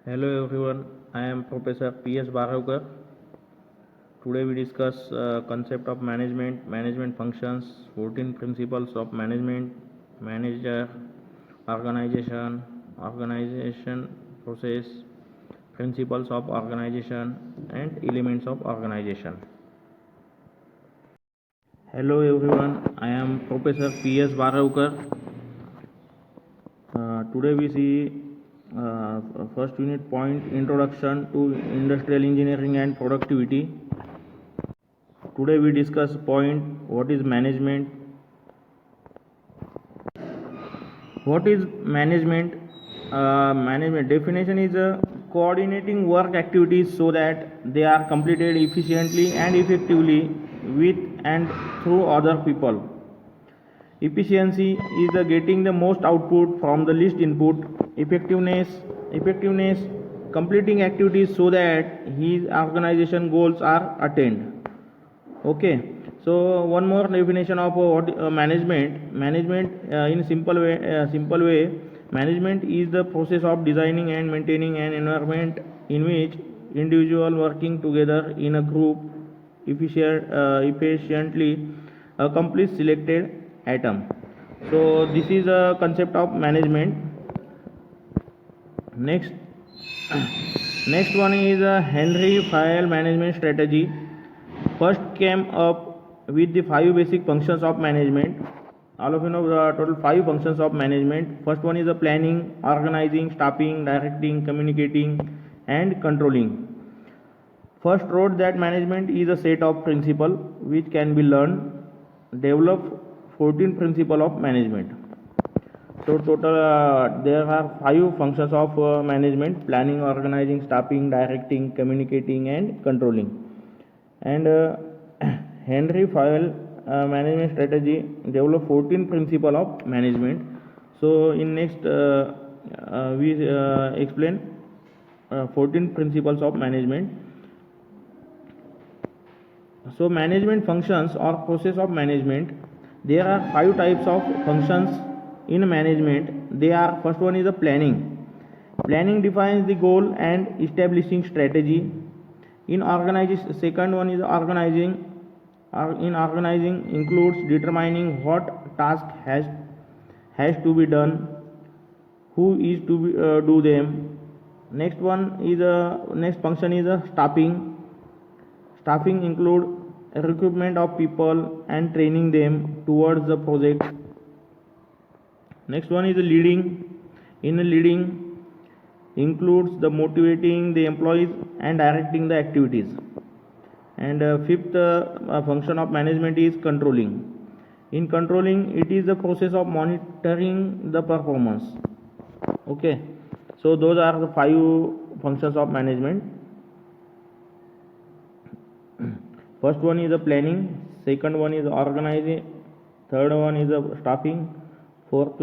Hello everyone, I am Professor P.S. Bharavkar. Today we discuss concept of management functions, 14 principles of management, manager, organization process, principles of organization and elements of organization. Hello everyone, I am Professor P.S. Bharavkar. Today we see first unit point, introduction to industrial engineering and productivity. Today we discuss point, what is management. What is management? Management definition is coordinating work activities so that they are completed efficiently and effectively with and through other people. Efficiency is getting the most output from the least input. Effectiveness, completing activities so that his organization goals are attained. Okay, so one more definition of what management in simple way, management is the process of designing and maintaining an environment in which individual working together in a group efficiently accomplish selected item. So this is a concept of management. Next one is a Henry Fayol management strategy. First came up with the 5 basic functions of management. All of you know the total 5 functions of management. First one is the planning, organizing, staffing, directing, communicating and controlling. First wrote that management is a set of principles which can be learned. Develop 14 principles of management. So total there are 5 functions of management: planning, organizing, staffing, directing, communicating and controlling. And Henry Fayol management strategy developed 14 principles of management. So in next we explain 14 principles of management. So management functions or process of management, there are 5 types of functions in management. They are, first one is the planning. Planning defines the goal and establishing strategy. In organization, second one is organizing. In organizing includes determining what task has to be done, who is to be, do them. Next function is staffing. Staffing include recruitment of people and training them towards the project. Next one is leading. In leading includes the motivating the employees and directing the activities. And fifth function of management is controlling. In controlling, it is the process of monitoring the performance. Okay, so those are the 5 functions of management. First one is the planning, second one is organizing, third one is the staffing, fourth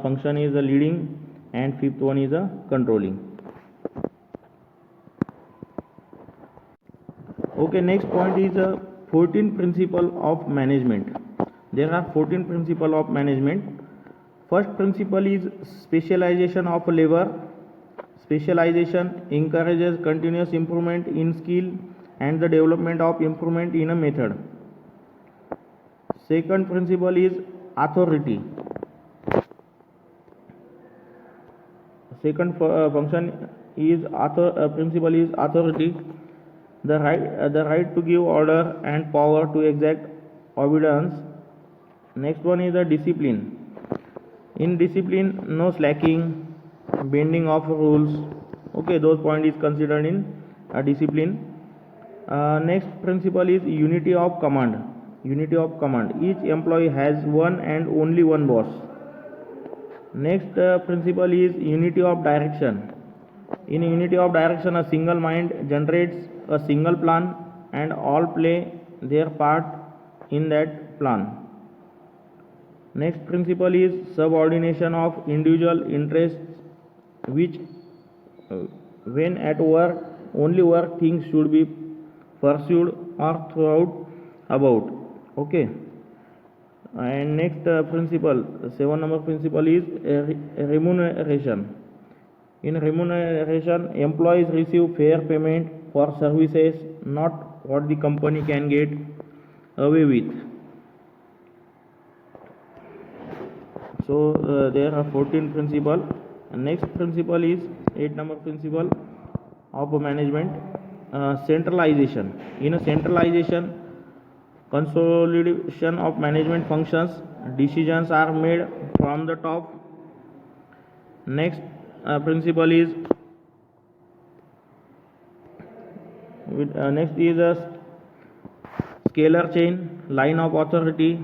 function is the leading, and fifth one is the controlling. Okay, next point is the 14 principle of management. There are 14 principles of management. First principle is specialization of labor. Specialization encourages continuous improvement in skill and the development of improvement in a method. Second principle is authority. Second function is principle is authority. The right to give order and power to exact obedience. Next one is the discipline. In discipline, no slacking, bending of rules. Okay, those points is considered in discipline. Next principle is unity of command. Unity of command. Each employee has one and only one boss. Next principle is unity of direction. In unity of direction, a single mind generates a single plan and all play their part in that plan. Next principle is subordination of individual interests, which when at work, only work things should be pursued or thought about. Okay. And next principle, 7 number principle is remuneration. In remuneration, employees receive fair payment for services, not what the company can get away with. So there are 14 principles. Next principle is 8 number principle of management, centralization. In a centralization, consolidation of management functions, decisions are made from the top. Next principle is next is a scalar chain, line of authority.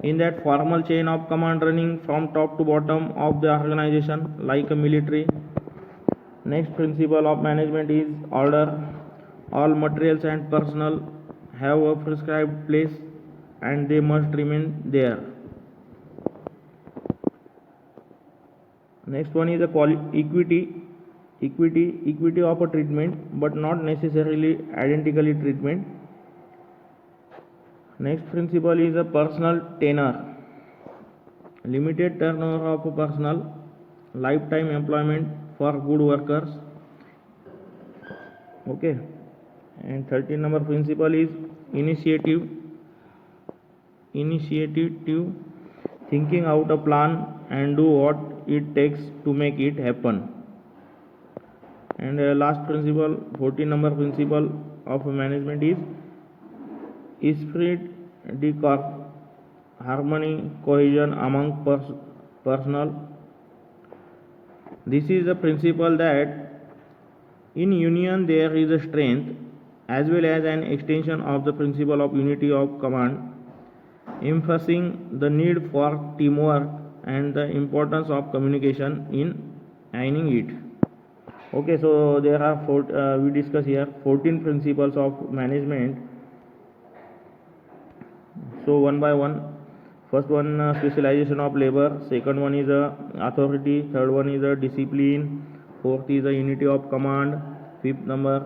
In that formal chain of command running from top to bottom of the organization like a military. Next principle of management is order. All materials and personnel have a prescribed place and they must remain there. Next one is equity of a treatment but not necessarily identically treatment. Next principle is a personal tenure, limited turnover of personnel, lifetime employment for good workers. Okay, and 13 number principle is initiative, thinking out a plan and do what it takes to make it happen. And last principle, 14 number principle of management is esprit de corps, harmony, cohesion among personnel. This is a principle that in union there is a strength as well as an extension of the principle of unity of command, emphasizing the need for teamwork and the importance of communication in aligning it. Okay, so there are we discuss here 14 principles of management. So one by one. First one, specialization of labor. Second one is authority. Third one is discipline. Fourth is unity of command. Fifth number,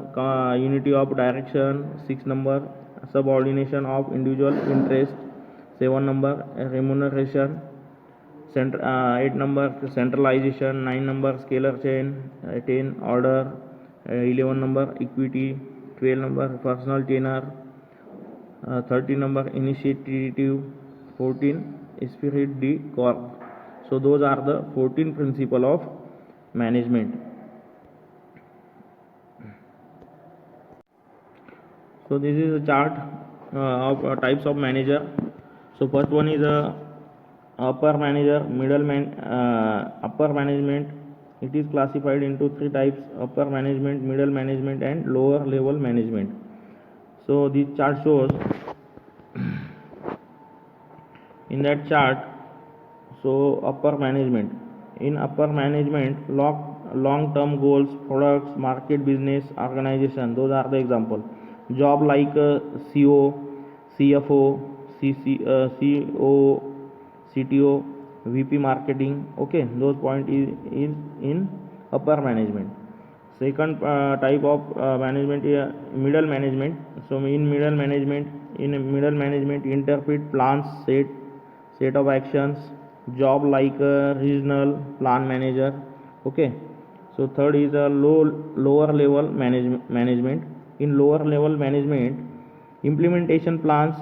unity of direction. Sixth number, subordination of individual interest. 7 number, remuneration. 8 number, centralization. 9 number, scalar chain. 10, order. 11 number, equity. 12 number, personal tenure. 13 number, initiative. 14, esprit de corps. So those are the 14 principles of management. So this is a chart of types of manager. So first one is upper manager, upper management. It is classified into 3 types: upper management, middle management and lower level management. So this chart shows in that chart. So upper management, in upper management, long term goals, products, market, business, organization, those are the example. Job like CO, CFO, CO, CTO, VP marketing. Okay, those point is in upper management. Second type of management is middle management. So in middle management, interpret plans, set of actions. Job like regional plan manager. Okay, so third is a lower level management. In lower level management, implementation plans.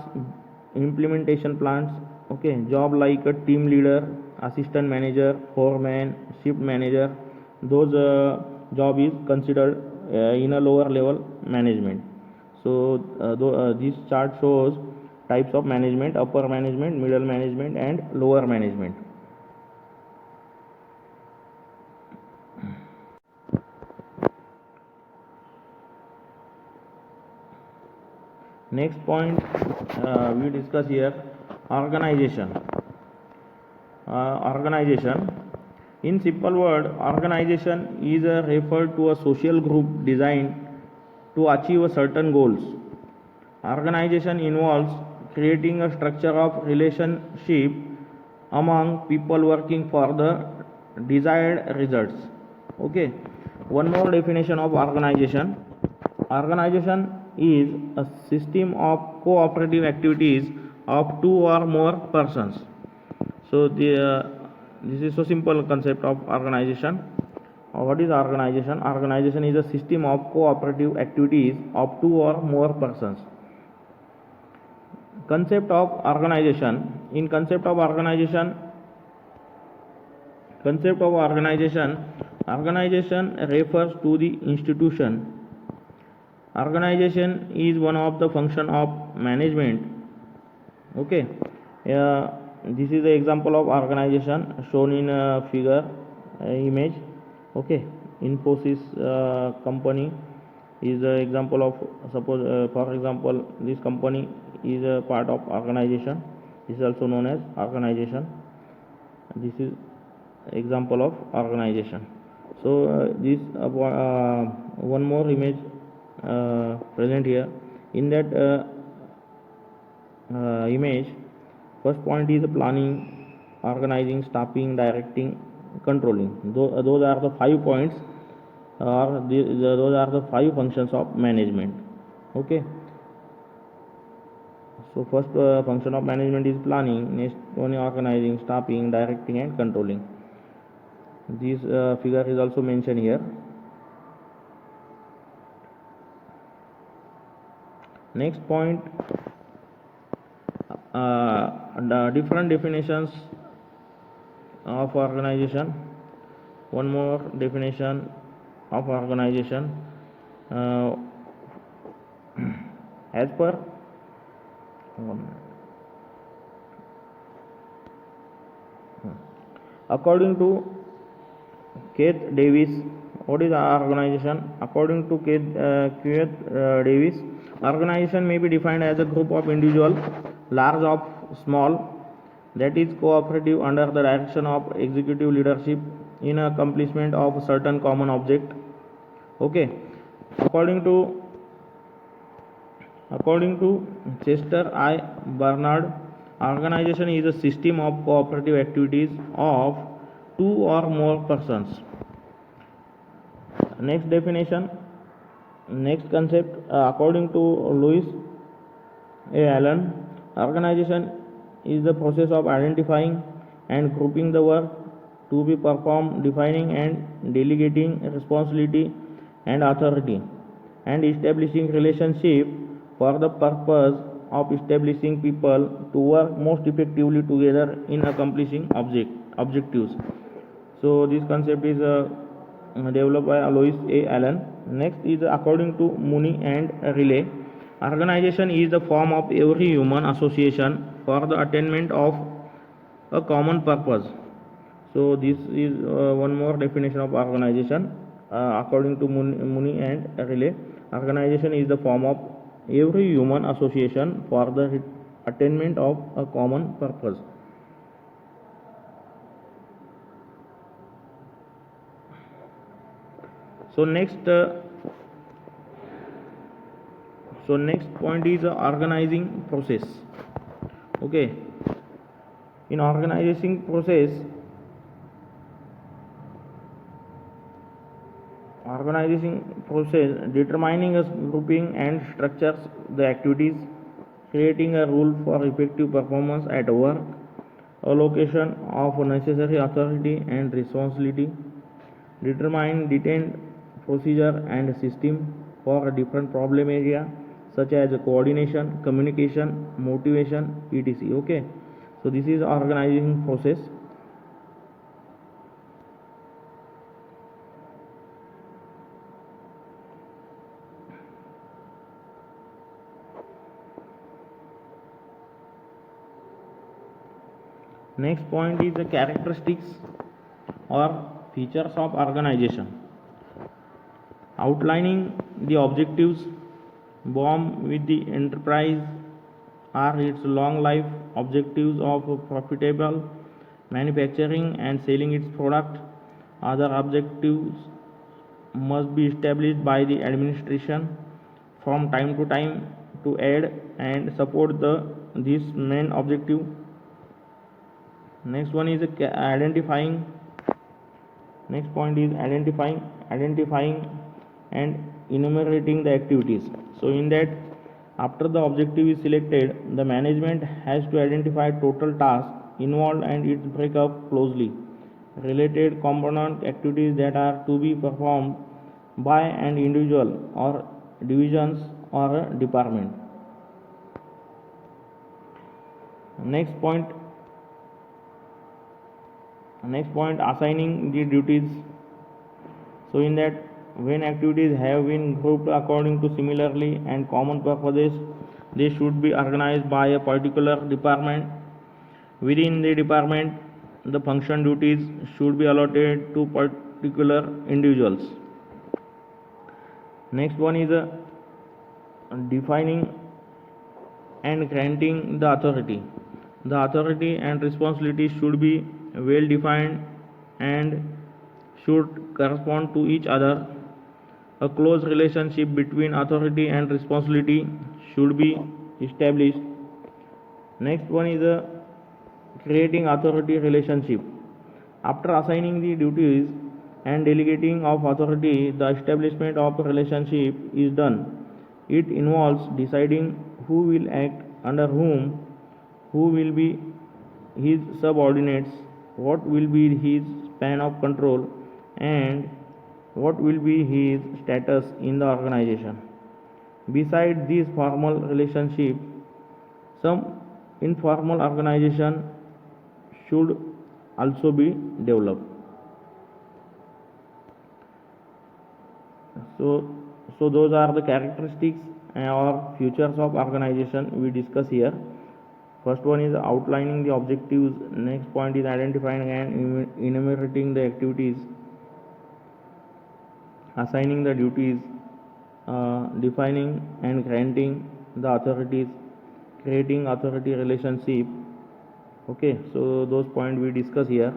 Okay, job like a team leader, assistant manager, foreman, shift manager. Those job is considered in a lower level management. So this chart shows types of management: upper management, middle management and lower management. Next point we discuss here, organization. In simple word, organization is referred to a social group designed to achieve a certain goals. Organization involves creating a structure of relationship among people working for the desired results. Okay, one more definition of organization. Organization is a system of cooperative activities of 2 or more persons. So this is so simple concept of organization. What is organization? Organization is a system of cooperative activities of two or more persons. Concept of organization. In concept of organization, organization refers to the institution. Organization is one of the function of management. Okay, this is the example of organization shown in a figure image. Okay, Infosys company is an example of, suppose for example, this company is a part of organization. This is also known as organization. This is example of organization. So this one more image present here. In that image, first point is planning, organizing, staffing, directing, controlling. Those are the 5 points, or those are the 5 functions of management. Okay, so first function of management is planning, next one is organizing, staffing, directing, and controlling. This figure is also mentioned here. Next point, the different definitions of organization. One more definition of organization. As per according to Keith Davis, what is organization? According to Keith Davis, organization may be defined as a group of individuals, large or small, that is cooperative under the direction of executive leadership in accomplishment of certain common object. Okay, according to Chester I. Barnard, organization is a system of cooperative activities of two or more persons. Next definition, next concept, according to Lewis A. Allen, organization is the process of identifying and grouping the work to be performed, defining and delegating responsibility and authority, and establishing relationship for the purpose of establishing people to work most effectively together in accomplishing objectives. So this concept is developed by Alois A. Allen. Next is according to Mooney and Riley, organization is the form of every human association for the attainment of a common purpose. So this is one more definition of organization. According to Mooney and Riley, organization is the form of every human association for the attainment of a common purpose. So next point is organizing process. Okay, in organizing process, determining a grouping and structures the activities, creating a rule for effective performance at work, allocation of necessary authority and responsibility, determine detailed procedure and system for a different problem area such as coordination, communication, motivation, etc. Okay, so this is organizing process. Next point is the characteristics or features of organization. Outlining the objectives, bomb with the enterprise are its long life objectives of profitable manufacturing and selling its product. Other objectives must be established by the administration from time to time to aid and support this main objective. Next one is identifying. Next point is identifying and enumerating the activities. So in that, after the objective is selected, the management has to identify total tasks involved and its breakup closely. related component activities that are to be performed by an individual or divisions or a department. Next point, assigning the duties. So in that, when activities have been grouped according to similarly and common purposes, they should be organized by a particular department. Within the department, the function duties should be allotted to particular individuals. Next one is defining and granting the authority. The authority and responsibilities should be well defined and should correspond to each other. A close relationship between authority and responsibility should be established. Next one is creating authority relationship. After assigning the duties and delegating of authority, the establishment of a relationship is done. It involves deciding who will act under whom, who will be his subordinates, what will be his span of control, and what will be his status in the organization. Besides these formal relationships, some informal organization should also be developed. So those are the characteristics or features of organization we discuss here. First one is outlining the objectives. Next point is identifying and enumerating the activities, assigning the duties, defining and granting the authorities, creating authority relationship. Okay, so those points we discuss here.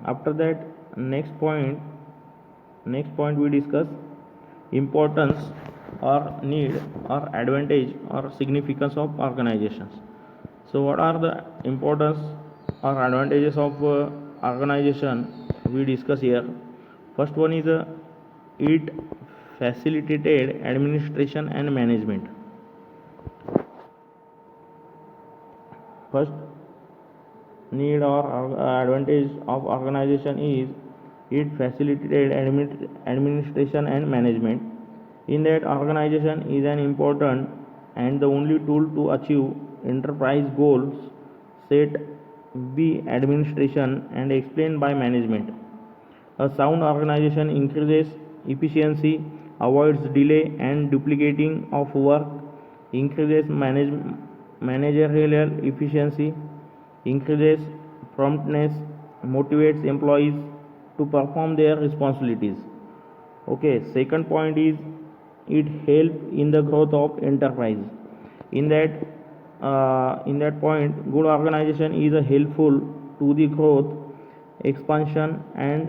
After that, next point we discuss importance or need or advantage or significance of organizations. So what are the importance or advantages of organization we discuss here? First one is it facilitated administration and management. First need or advantage of organization is it facilitated administration and management. In that, organization is an important and the only tool to achieve enterprise goals set by administration and explained by management. A sound organization increases efficiency, avoids delay and duplicating of work, increases managerial efficiency, increases promptness, motivates employees to perform their responsibilities. Okay, second point is it helps in the growth of enterprise. In that point, good organization is helpful to the growth, expansion and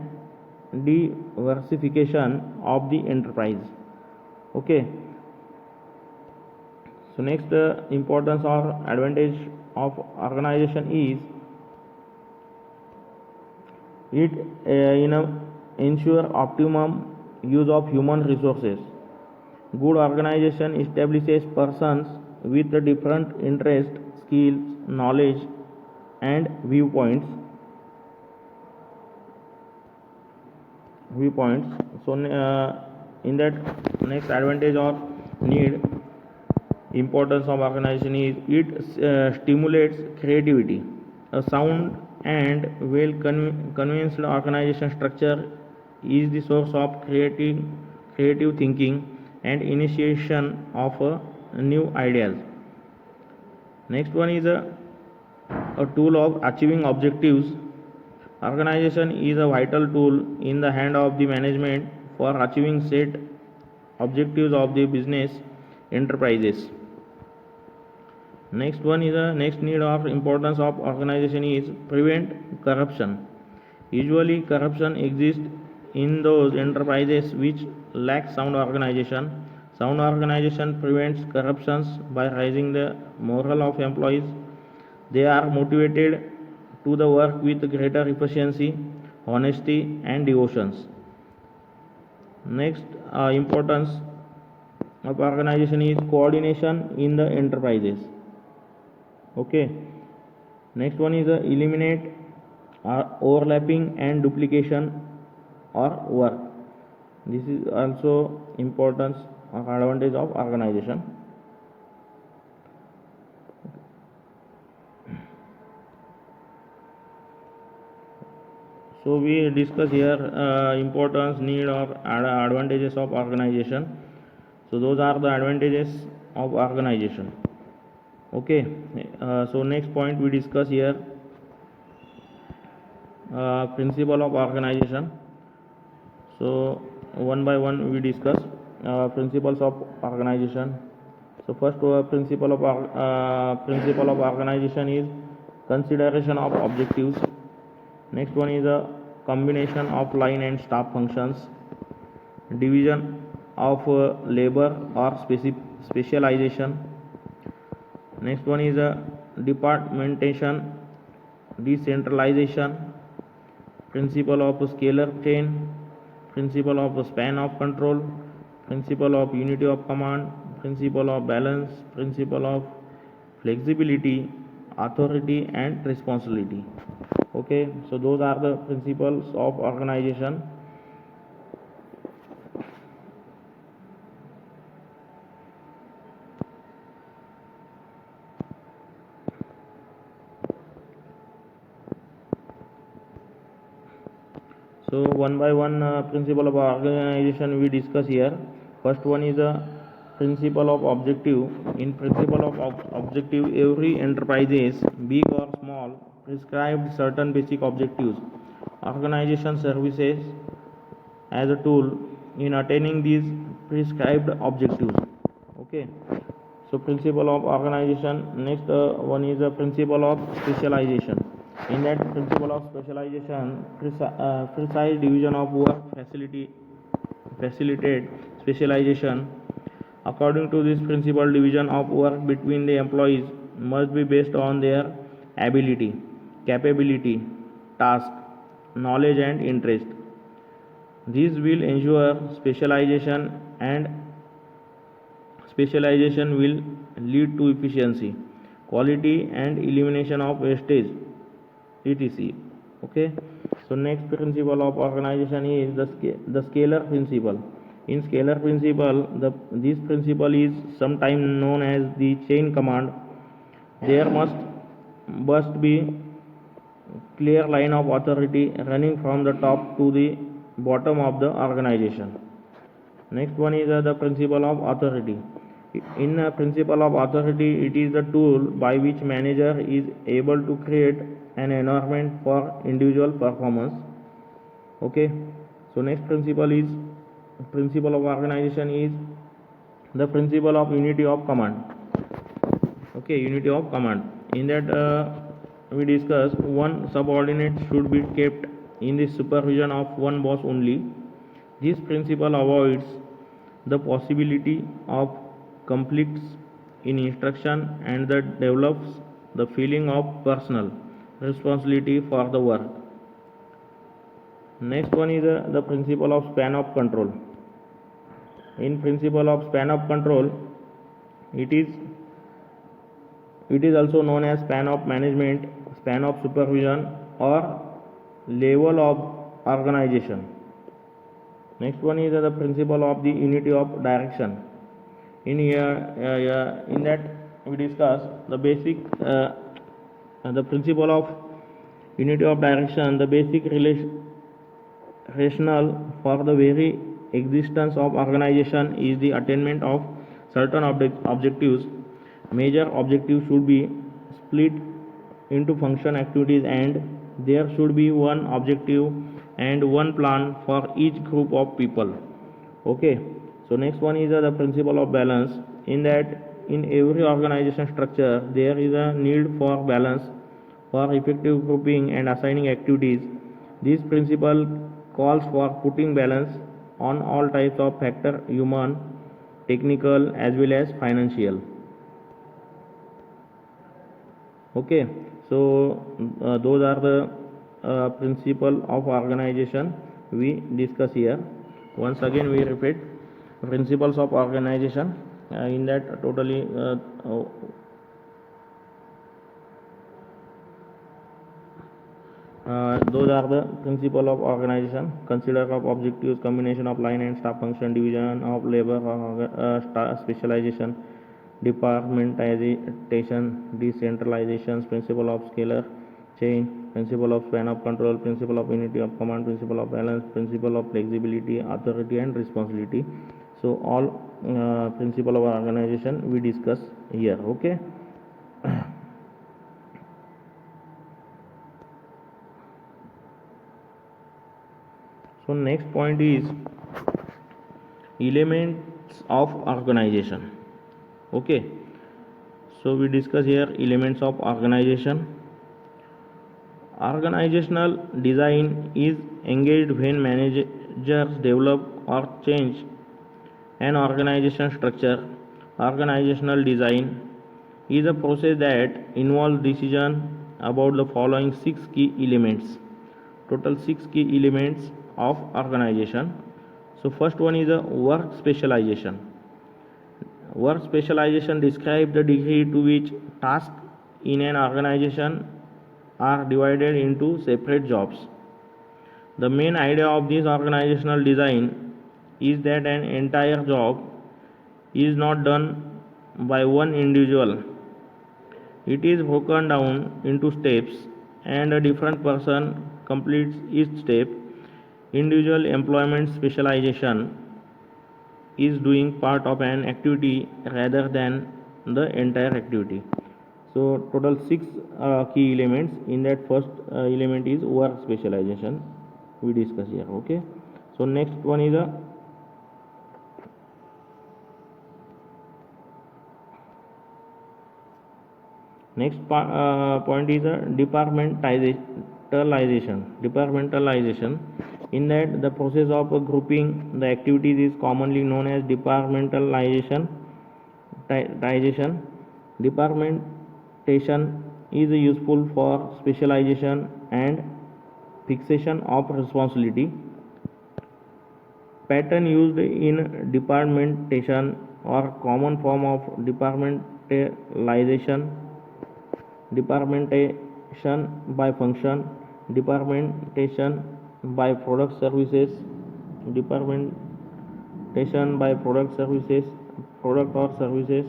diversification of the enterprise. Okay, so next importance or advantage of organization is it ensure optimum use of human resources. Good organization establishes persons with different interests, skills, knowledge and viewpoints. So in that, next advantage or need importance of organization is it stimulates creativity. A sound and well convinced organization structure is the source of creative thinking and initiation of new ideas. Next one is a tool of achieving objectives. Organization is a vital tool in the hand of the management for achieving set objectives of the business enterprises. Next one is the next need of importance of organization is prevent corruption. Usually corruption exists in those enterprises which lack sound organization. Sound organization prevents corruptions by raising the morale of employees. They are motivated to the work with greater efficiency, honesty and devotions. Next importance of organization is coordination in the enterprises. Okay, next one is eliminate overlapping and duplication or work. This is also importance or advantage of organization. So we discuss here importance, need or advantages of organization. So those are the advantages of organization. Okay, so next point we discuss here principle of organization. So one by one we discuss principles of organization. So first principle of organization is consideration of objectives. Next one is a combination of line and staff functions, division of labor or specialization. Next one is a departmentation, decentralization, principle of scalar chain, principle of span of control, principle of unity of command, principle of balance, principle of flexibility, authority and responsibility. Okay, so those are the principles of organization. So one by one principle of organization we discuss here. First one is a principle of objective. In principle of objective, every enterprises, big or small, prescribed certain basic objectives. Organization services as a tool in attaining these prescribed objectives. Okay, so principle of organization. Next one is a principle of specialization. In that principle of specialization, precise division of work facilitate specialization. According to this principle, division of work between the employees must be based on their ability, capability, task, knowledge and interest. This will ensure specialization, and specialization will lead to efficiency, quality and elimination of wastage, etc. Okay, so next principle of organization is the scalar principle. In scalar principle, this principle is sometimes known as the chain command. There must be clear line of authority running from the top to the bottom of the organization. Next one is the principle of authority. In a principle of authority, it is the tool by which manager is able to create an environment for individual performance. Okay, so next principle of organization is the principle of unity of command. Okay, unity of command. In that we discuss one subordinate should be kept in the supervision of one boss only. This principle avoids the possibility of conflicts in instruction and that develops the feeling of personal responsibility for the work. Next one is the principle of span of control. In principle of span of control, it is also known as span of management, span of supervision or level of organization. Next one is the principle of the unity of direction. In here, in that we discuss the basic the principle of unity of direction. The basic rationale for the very existence of organization is the attainment of certain objectives. Major objectives should be split into function activities, and there should be one objective and one plan for each group of people. Okay, so next one is the principle of balance. In that, in every organization structure, there is a need for balance, for effective grouping and assigning activities. This principle calls for putting balance on all types of factor, human, technical as well as financial. Okay, so those are the principle of organization we discuss here. Once again we repeat principles of organization. In that totally Those are the principle of organization. Consider of objectives, combination of line and staff function, division of labor, specialization, departmentization, decentralization, principle of scalar chain, principle of span of control, principle of unity of command, principle of balance, principle of flexibility, authority and responsibility. So all principle of organization we discuss here. Okay. So next point is elements of organization. Okay, so we discuss here elements of organization. Organizational design is engaged when managers develop or change an organization structure. Organizational design is a process that involves decision about the following 6 key elements. Total 6 key elements of organization. So first one is a work specialization. Work specialization describes the degree to which tasks in an organization are divided into separate jobs. The main idea of this organizational design is that an entire job is not done by one individual. It is broken down into steps and a different person completes each step. Individual employment specialization is doing part of an activity rather than the entire activity. So total 6 key elements. In that first element is work specialization we discuss here. Okay, so next one is a point is a departmentalization. In that the process of grouping the activities is commonly known as departmentalization. Departmentation is useful for specialization and fixation of responsibility. Pattern used in departmentation or common form of departmentalization: departmentation by function, departmentation by product services, departmentation by product or services,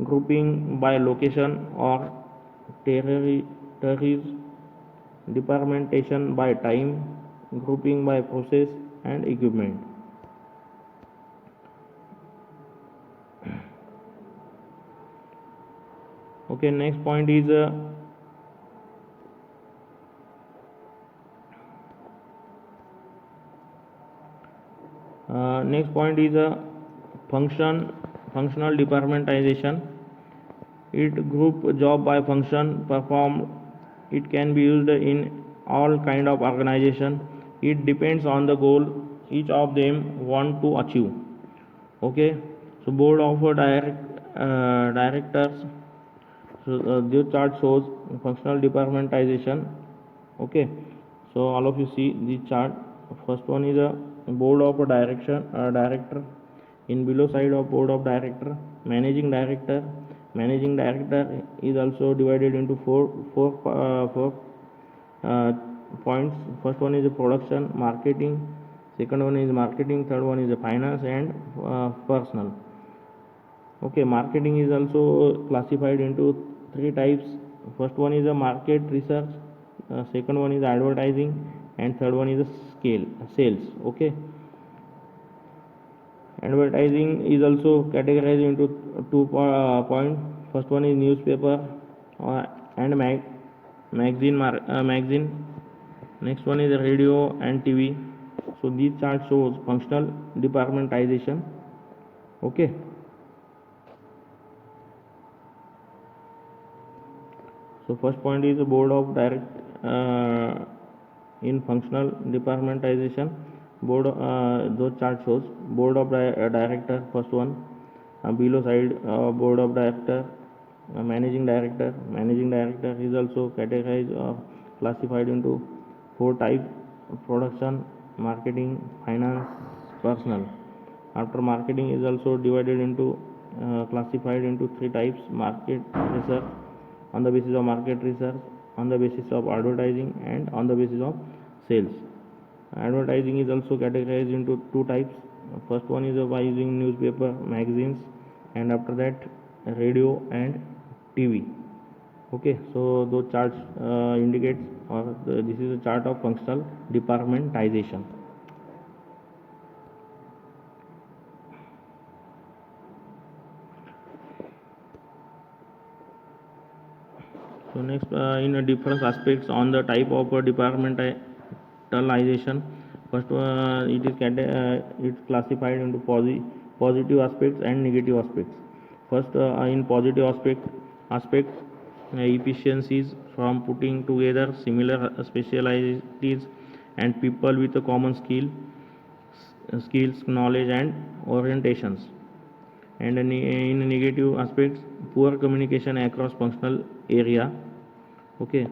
grouping by location or territories, departmentation by time, grouping by process and equipment. Okay, next point is functional departmentization. It group job by function performed. It can be used in all kind of organization. It depends on the goal each of them want to achieve. Okay, so board of directors. So this chart shows functional departmentization. Okay, so all of you see this chart. First one is a board of director. In below side of board of director, managing director. Managing director is also divided into four points. First one is production, marketing. Second one is marketing. Third one is finance and personal. Okay, marketing is also classified into 3 types. First one is a market research, second one is advertising, and third one is a sales. Okay, advertising is also categorized into 2 points. First one is newspaper and magazine. Next one is radio and TV. So this chart shows functional departmentization. Okay, so first point is the board of in functional departmentization. Board those chart shows board of director. First one, below side board of director, managing director. Managing director is also categorized classified into 4 types: production, marketing, finance, personal. After marketing is also divided into classified into 3 types: market research. On the basis of market research, on the basis of advertising and on the basis of sales. Advertising is also categorized into two types. First one is by using newspaper, magazines, and after that radio and TV. Okay, so those charts indicates or this is a chart of functional departmentization. So next, in different aspects on the type of departmentalization. First, it's classified into positive aspects and negative aspects. First, in positive aspect efficiencies from putting together similar specialties and people with a common skills, knowledge, and orientations. And in negative aspects, poor communication across functional area. Okay,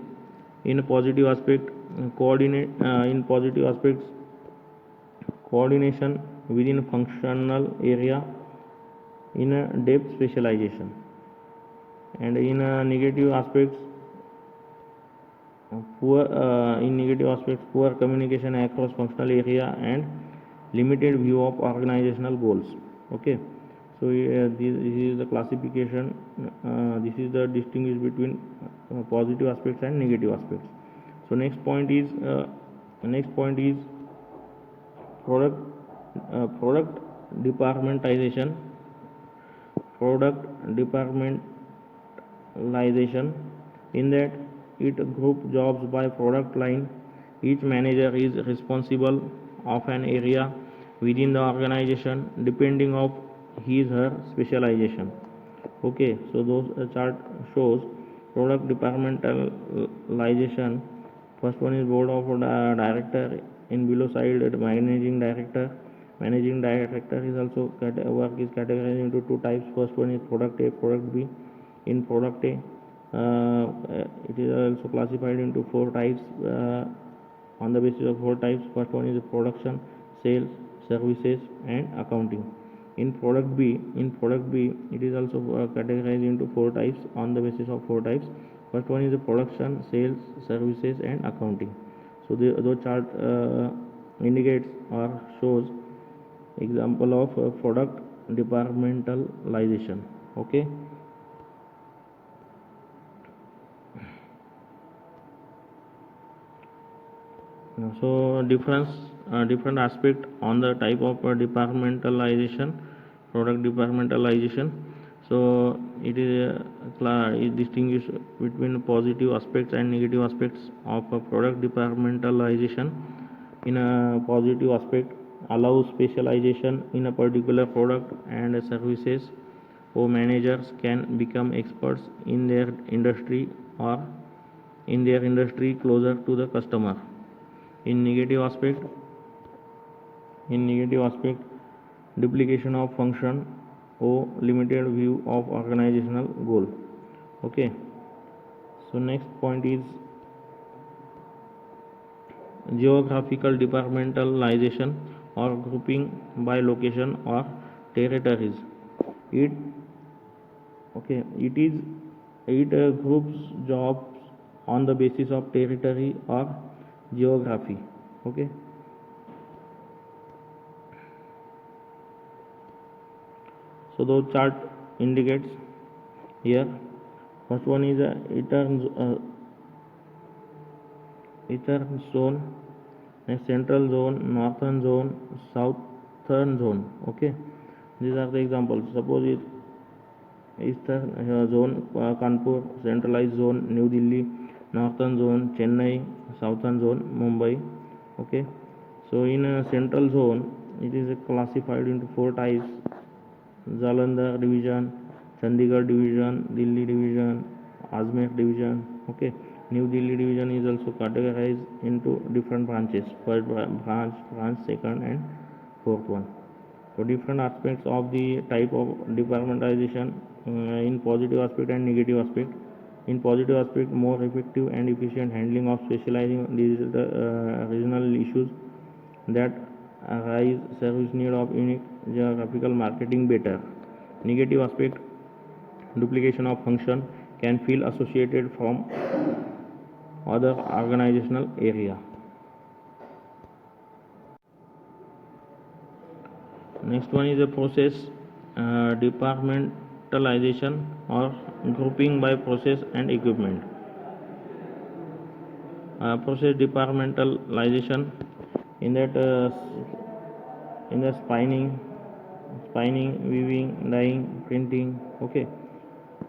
in a positive aspect, in positive aspects, coordination within functional area in a depth specialization. And in negative aspects, poor communication across functional area and limited view of organizational goals. Okay, so this is the classification. This is the distinguish between positive aspects and negative aspects. So next point is product departmentization. Product departmentalization, in that it group jobs by product line. Each manager is responsible of an area within the organization depending of his/her specialization. Okay, so those chart shows product departmentalization. First one is board of director. In below side, managing director. Managing director is also work is categorized into two types. First one is product A, product B. In product A, it is also classified into four types on the basis of four types. First one is production, sales, services, and accounting. In product B, it is also categorized into four types on the basis of four types. First one is production, sales, services, and accounting. So the chart indicates or shows example of product departmentalization. Okay. So different aspect on the type of departmentalization, product departmentalization. So it is distinguished between positive aspects and negative aspects of product departmentalization. In a positive aspect, allows specialization in a particular product and services, or managers can become experts in their industry or in their industry closer to the customer. In negative aspect, duplication of function or limited view of organizational goal. Okay, so next point is geographical departmentalization or grouping by location or territories. It groups jobs on the basis of territory or geography. Okay, so the chart indicates here. First one is eastern zone, central zone, northern zone, southern zone. Okay, these are the examples. Suppose it eastern zone Kanpur, centralized zone New Delhi, northern zone Chennai, southern zone Mumbai. Okay, so in a central zone, it is classified into four types: Jalandhar division, Chandigarh division, Delhi division, Ajmer division. Okay, New Delhi division is also categorized into different branches: first branch, second, and fourth one. So different aspects of the type of departmentalization in positive aspect and negative aspect. In positive aspect, more effective and efficient handling of specializing regional issues that arise, service need of unique geographical marketing better. Negative aspect, duplication of function can feel associated from other organizational area. Next one is a process departmentalization or grouping by process and equipment. Process departmentalization in that in the spinning, weaving, dyeing, printing. Okay.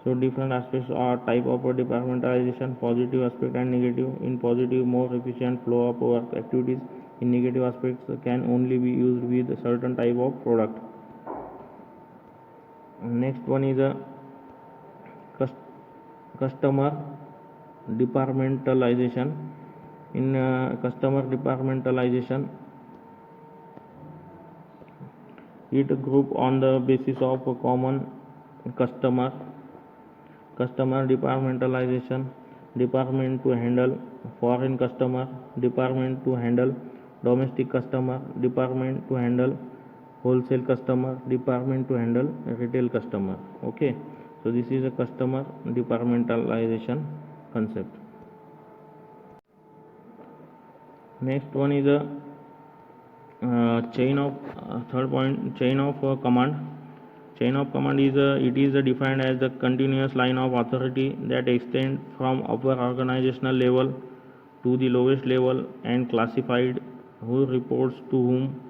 So different aspects are type of departmentalization, positive aspect and negative. In positive, more efficient flow of work activities. In negative aspects, can only be used with a certain type of product. Next one is a customer departmentalization. In customer departmentalization, it group on the basis of a common customer departmentalization, department to handle foreign customer, department to handle domestic customer, department to handle wholesale customer, department to handle retail customer. Okay, so this is a customer departmentalization concept. Next one is a chain of third point, chain of command. Chain of command is it is defined as the continuous line of authority that extends from upper organizational level to the lowest level and classified who reports to whom.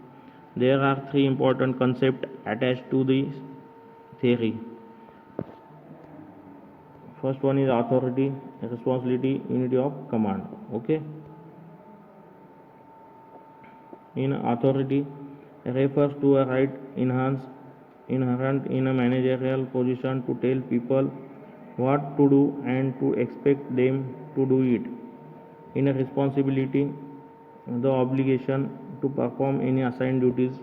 There are three important concepts attached to this theory. First one is authority, responsibility, unity of command. Okay. In authority refers to a right inherent in a managerial position to tell people what to do and to expect them to do it. In a responsibility, the obligation to perform any assigned duties.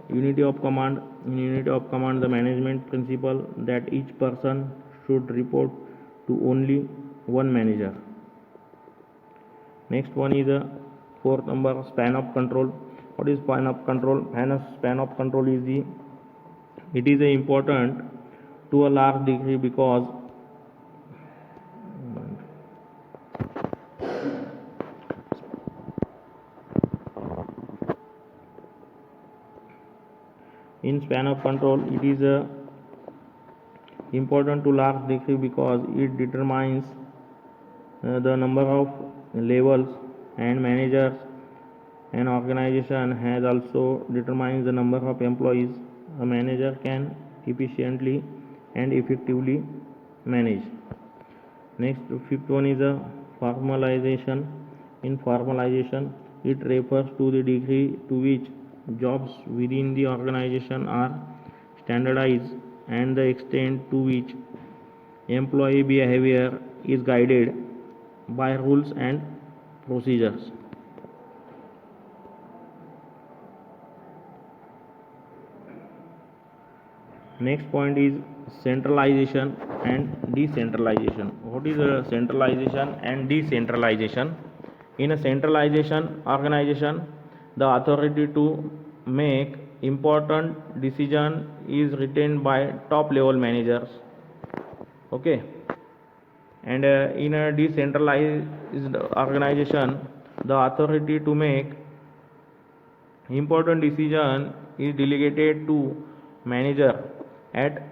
Unity of command, in unity of command, the management principle that each person should report to only one manager. Next one is the fourth number, span of control. What is span of control? Span of control is it is important to a large degree because in span of control it is important to large degree because it determines the number of levels and managers. An organization has also determines the number of employees a manager can efficiently and effectively manage. Next, fifth one is a formalization. In formalization, it refers to the degree to which jobs within the organization are standardized and the extent to which employee behavior is guided by rules and procedures. Next point is centralization and decentralization. What is centralization and decentralization? In a centralization organization, the authority to make important decision is retained by top level managers. Okay, and in a decentralized organization, the authority to make important decision is delegated to manager at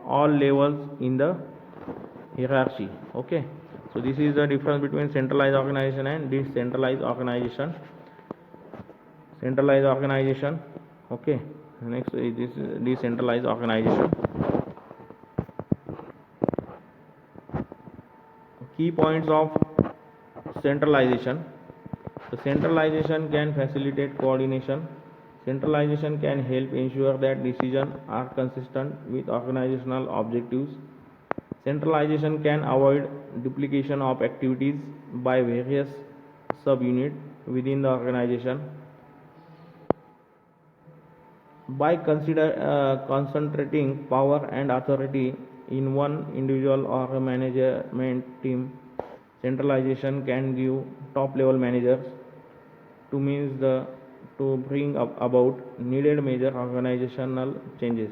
all levels in the hierarchy. Okay, so this is the difference between centralized organization and decentralized organization. Centralized organization. Okay, next is this decentralized organization. Key points of centralization. The centralization can facilitate coordination. Centralization can help ensure that decisions are consistent with organizational objectives. Centralization can avoid duplication of activities by various subunits within the organization. By concentrating power and authority in one individual or a management team, centralization can give top level managers to bring about needed major organizational changes.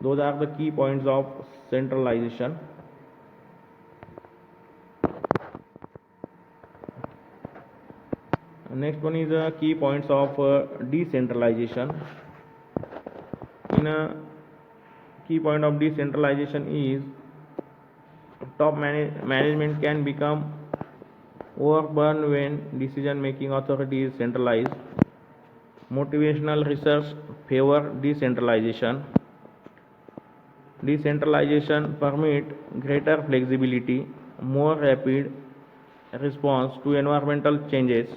Those are the key points of centralization. Next one is key points of decentralization. In a key point of decentralization is management can become overburdened when decision making authority is centralized. Motivational research favor decentralization. Decentralization permits greater flexibility, more rapid response to environmental changes.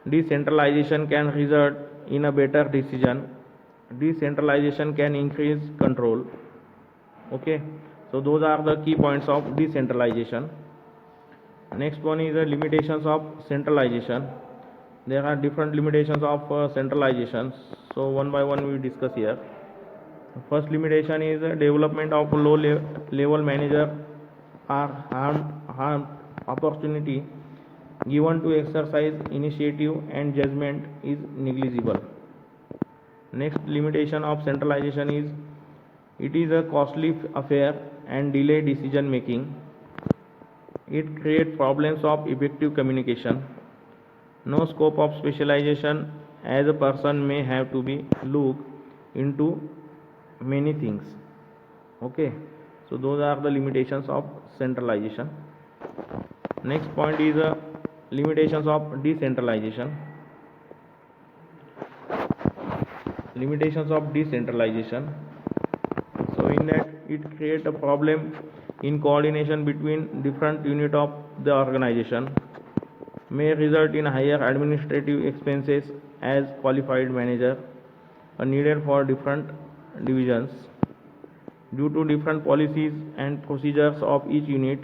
Decentralization can result in a better decision. Decentralization can increase control. Okay, so those are the key points of decentralization. Next one is the limitations of centralization. There are different limitations of centralization, so one by one we discuss here. First limitation is development of low level manager are harmed opportunity given to exercise initiative and judgment is negligible. Next limitation of centralization is it is a costly affair and delay decision making. It creates problems of effective communication. No scope of specialization as a person may have to be look into many things. Okay, so those are the limitations of centralization. Next point is limitations of decentralization. Limitations of decentralization. So in that it creates a problem in coordination between different units of the organization, may result in higher administrative expenses as qualified manager are needed for different divisions. Due to different policies and procedures of each unit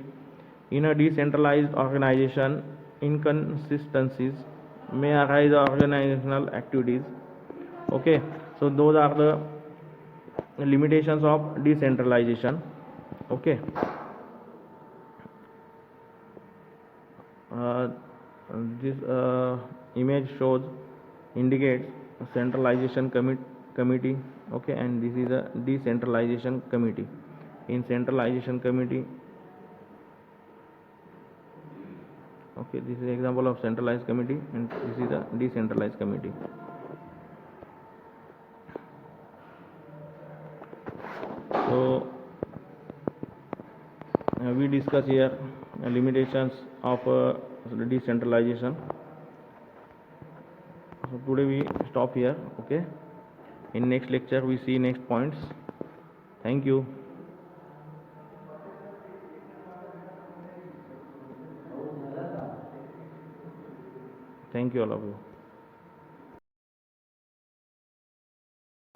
in a decentralized organization, inconsistencies may arise organizational activities. Okay, so those are the limitations of decentralization. Okay, this image shows indicates centralization committee. Okay, and this is a decentralization committee. In centralization committee, okay, this is an example of centralized committee, and this is a decentralized committee. So we discuss here limitations of decentralization. So today we stop here. Okay, in next lecture we see next points. Thank you. Thank you all of you.